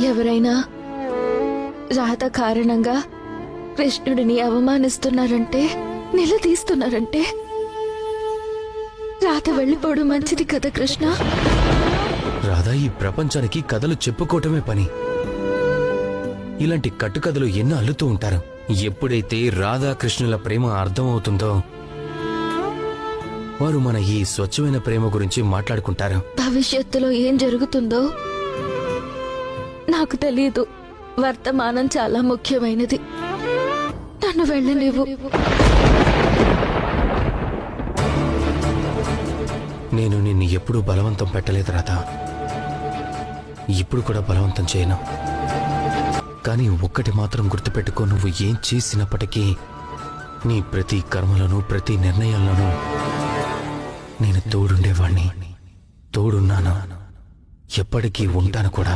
ఎవరైనా రాధ కారణంగా కృష్ణుడిని అవమానిస్తున్నారంటే, నిలదీస్తున్నారంటే రాధ వెళ్ళిపోవడం మంచిది కదా కృష్ణ. రాధా, ఈ ప్రపంచానికి కథలు చెప్పుకోవటమే పని. ఇలాంటి కట్టుకథలు ఎన్నో అల్లుతూ ఉంటారు. ఎప్పుడైతే రాధాకృష్ణుల ప్రేమ అర్థమవుతుందో వారు మన ఈ స్వచ్ఛమైన ప్రేమ గురించి మాట్లాడుకుంటారు. భవిష్యత్తులో ఏం జరుగుతుందో నాకు తెలియదు. వర్తమానం చాలా ముఖ్యమైనది. నన్ను వెళ్ళనివ్వు. నేను నిన్ను ఎప్పుడూ బలవంతం పెట్టలేదు రాధా. ఇప్పుడు కూడా బలవంతం చేయను. కానీ ఒక్కటి మాత్రం గుర్తుపెట్టుకో, నువ్వు ఏం చేసినప్పటికీ నీ ప్రతి కర్మలోనూ ప్రతి నిర్ణయంలోనూ నేను తోడుండేవాణ్ణి, తోడున్నాను, ఎప్పటికీ ఉంటాను కూడా.